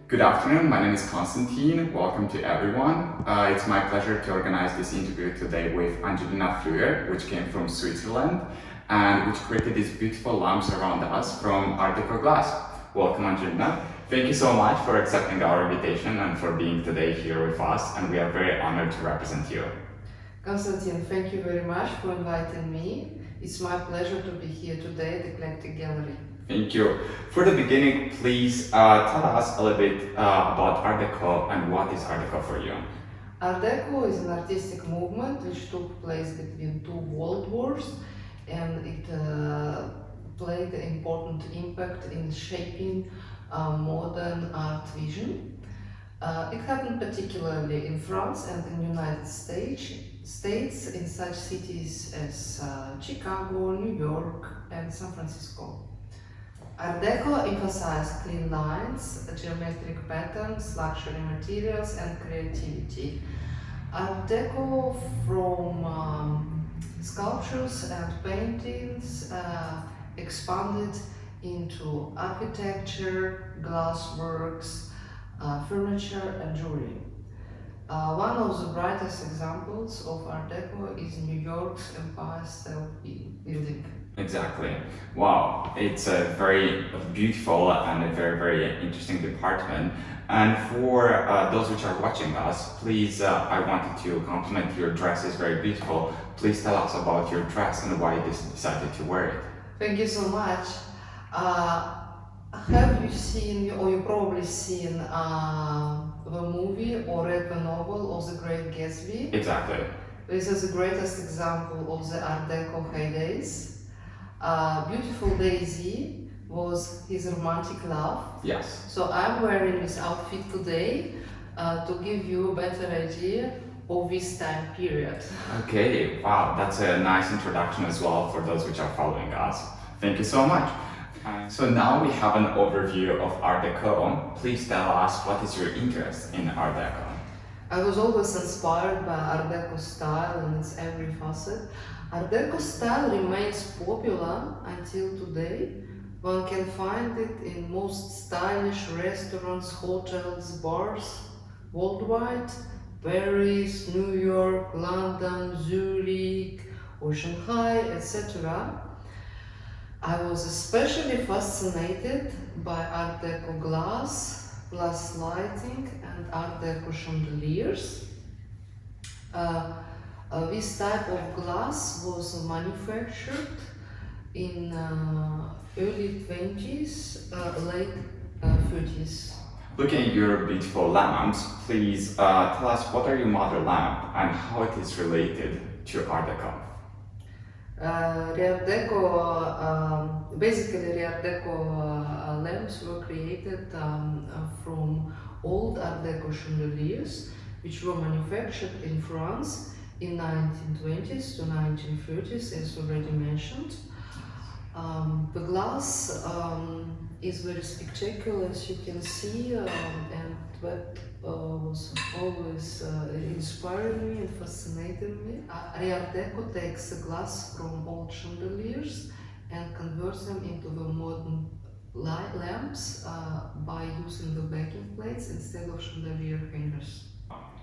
Good afternoon, my name is Konstantin. Welcome to everyone. It's my pleasure to organize this interview today with Angelina Fleur, which came from Switzerland and which created these beautiful lamps around us from Art Deco Glass. Welcome, Angelina. Thank you so much for accepting our invitation and for being today here with us, and we are very honored to represent you. Konstantin, thank you very much for inviting me. It's my pleasure to be here today at Eclectic Gallery. Thank you. For the beginning, please tell us a little bit about Art Deco and what is Art Deco for you. Art Deco is an artistic movement which took place between two world wars, and it played an important impact in shaping modern art vision. It happened particularly in France and in the United States in such cities as Chicago, New York, and San Francisco. Art Deco emphasized clean lines, geometric patterns, luxury materials, and creativity. Art Deco, from sculptures and paintings, expanded into architecture, glassworks, furniture, and jewelry. One of the brightest examples of Art Deco is New York's Empire State Building. Exactly. Wow, it's a very beautiful and a very, very interesting department. And for those which are watching us, please, I wanted to compliment your dress is very beautiful. Please tell us about your dress and why you decided to wear it. Thank you so much. Have you seen, or you probably seen the movie or read the novel of The Great Gatsby? Exactly. This is the greatest example of the Art Deco heydays. Beautiful Daisy was his romantic love. Yes. So I'm wearing this outfit today to give you a better idea of this time period. Okay, wow, that's a nice introduction as well for those which are following us. Thank you so much. So now we have an overview of Art Deco. Please tell us what is your interest in Art Deco? I was always inspired by Art Deco style in its every facet. Art Deco style remains popular until today. One can find it in most stylish restaurants, hotels, bars worldwide: Paris, New York, London, Zurich, or Shanghai, etc. I was especially fascinated by Art Deco glass, glass lighting, and Art Deco chandeliers. This type of glass was manufactured in early 20s, late 30s. Looking at your beautiful lamps, please tell us what are your mother lamp and how it is related to Art Deco. ReArtDeco lamps were created from old Art Deco chandeliers, which were manufactured in France in 1920s to 1930s, as already mentioned. The glass is very spectacular, as you can see, and that was always inspiring me and fascinating me. ReArtDeco takes the glass from old chandeliers and converts them into the modern light lamps by using the backing plates instead of chandelier hangers.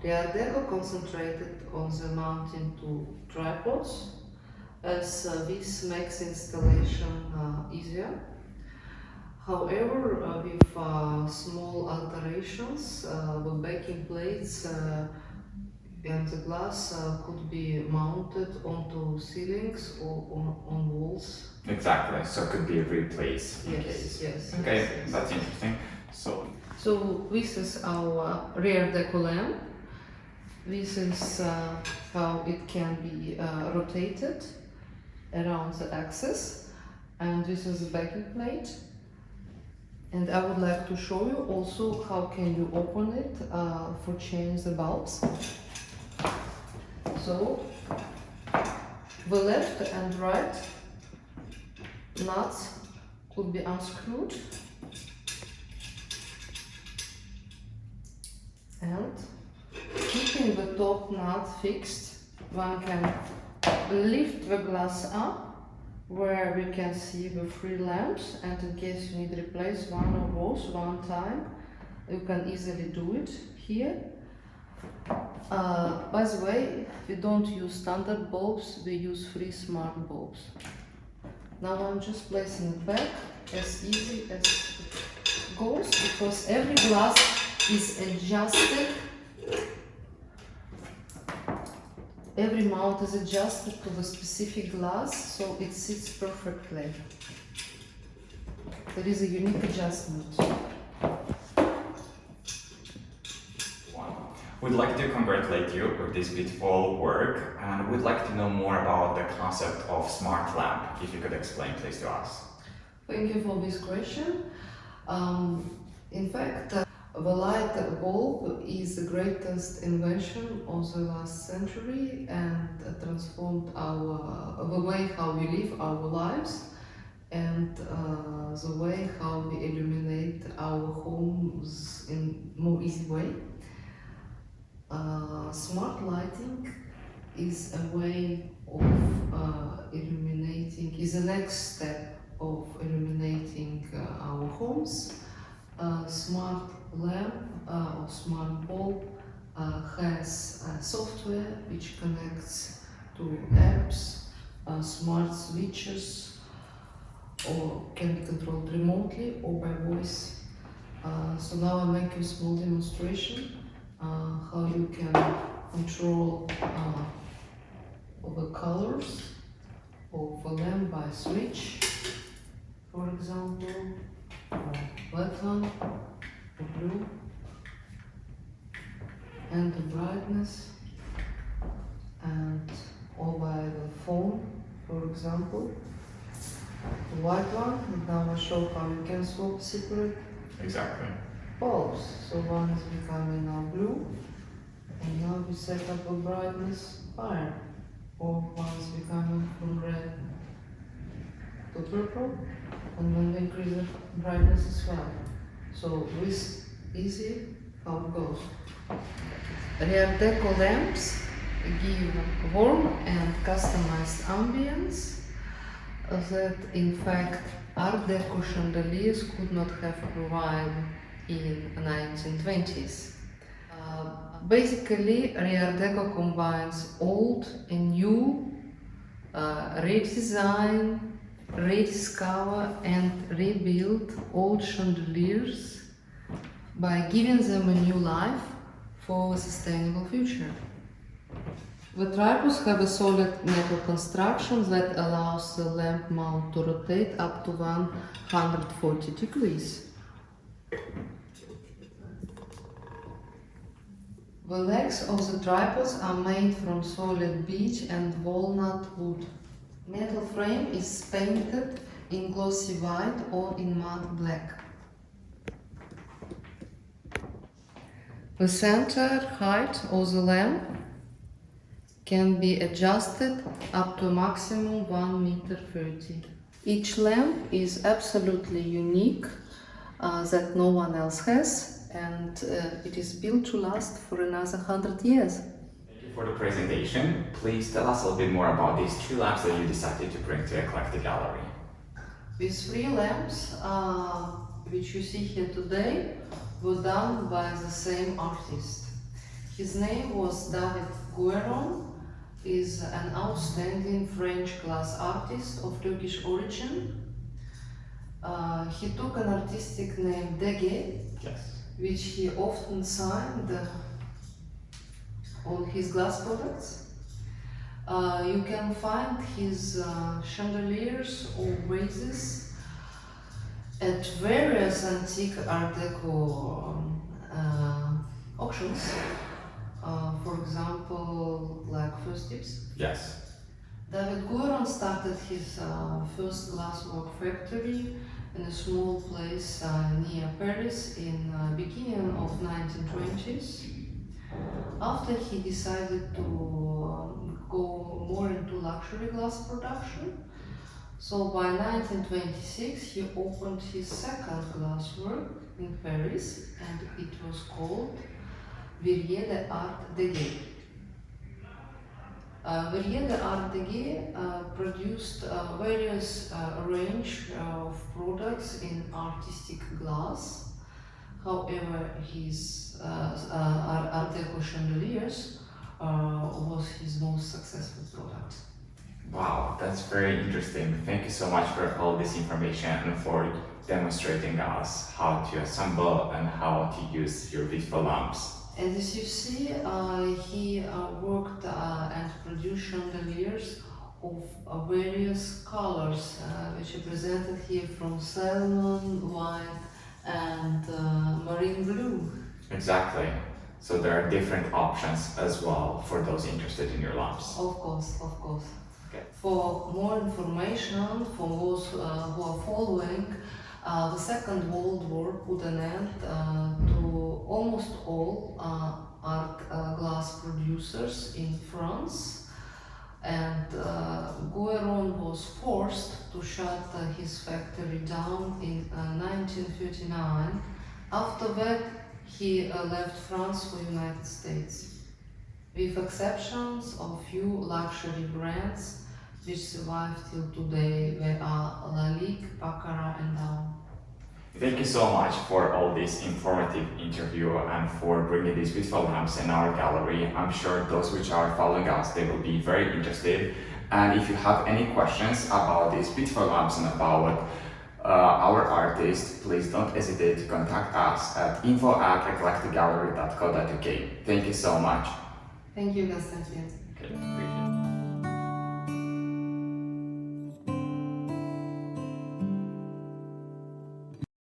ReArtDeco concentrated on the mounting to tripods, as this makes installation easier. However, with small alterations, the backing plates and the glass could be mounted onto ceilings or on walls. Exactly, so it could be replaced in case. Yes. Okay, yes. that's interesting. So this is our ReArtDeco lamp. This is how it can be rotated around the axis, and this is the backing plate. And I would like to show you also how can you open it for changing the bulbs. So the left and right nuts could be unscrewed, and keeping the top nut fixed, one can lift the glass up where we can see the three lamps, and in case you need to replace one of those one time, You can easily do it here. By the way, we don't use standard bulbs, we use free smart bulbs. Now I'm just placing it back as easy as it goes, because every glass is adjusted. Every mount is adjusted to the specific glass, so it sits perfectly. There is a unique adjustment. We'd like to congratulate you with this beautiful work, and we'd like to know more about the concept of smart lamp. If you could explain, please, to us. Thank you for this question. In fact, the light bulb is the greatest invention of the last century and transformed the way how we live our lives and the way how we illuminate our homes in more easy way. Smart lighting is a way of illuminating, is the next step of illuminating our homes. Smart lamp or smart bulb has software which connects to apps, smart switches, or can be controlled remotely or by voice. So now I'll make you a small demonstration how you can control the colors of the lamp by switch, for example, black one or blue, and the brightness, and or by the phone, for example, the white one. And now I show how you can swap separate Exactly. bulbs. So one is becoming now blue, and now we set up a brightness higher, or one is becoming from red to purple, and then we increase the brightness as well. So this easy how it goes. ReArtDeco lamps give warm and customized ambience that in fact Art Deco chandeliers could not have provided in 1920s. Basically, ReArtDeco combines old and new, redesign, rediscover and rebuild old chandeliers by giving them a new life for a sustainable future. The tripods have a solid metal construction that allows the lamp mount to rotate up to 140 degrees. The legs of the tripods are made from solid beech and walnut wood. Metal frame is painted in glossy white or in matte black. The center height of the lamp can be adjusted up to a maximum 1.30 m. Each lamp is absolutely unique that no one else has, and it is built to last for another 100 years. Thank you for the presentation. Please tell us a little bit more about these two lamps that you decided to bring to Eclectic Gallery. These three lamps, which you see here today, were done by the same artist. His name was David Guéron, is an outstanding French glass artist of Turkish origin. He took an artistic name Deguet, Yes. which he often signed on his glass products. You can find his chandeliers or vases at various antique Art Deco auctions. For example, like First Tips. Yes. David Guéron started his first glasswork factory in a small place near Paris in the beginning of 1920s. After he decided to go more into luxury glass production, so by 1926 he opened his second glasswork in Paris, and it was called ReArtDeco. ReArtDeco produced various range of products in artistic glass. However, his Art Deco chandeliers was his most successful product. Wow, that's very interesting. Thank you so much for all this information and for demonstrating us how to assemble and how to use your beautiful lamps. And as you see, he worked and produced chandeliers of various colors, which are presented here from salmon, white, and marine blue. Exactly. So there are different options as well for those interested in your lamps. Of course, of course. Okay. For more information, for those who are following, the Second World War put an end to almost all art glass producers in France, and Guéron was forced to shut his factory down in 1939. After that, he left France for United States, with exceptions of few luxury brands which survive till today. They are Lalique, Baccarat and Dawn. Thank you so much for all this informative interview and for bringing these beautiful lamps in our gallery. I'm sure those which are following us, they will be very interested. And if you have any questions about these beautiful lamps and about our artist, please don't hesitate to contact us at info@eclecticgallery.co.uk. Thank you so much. Thank you, Konstantin. Okay.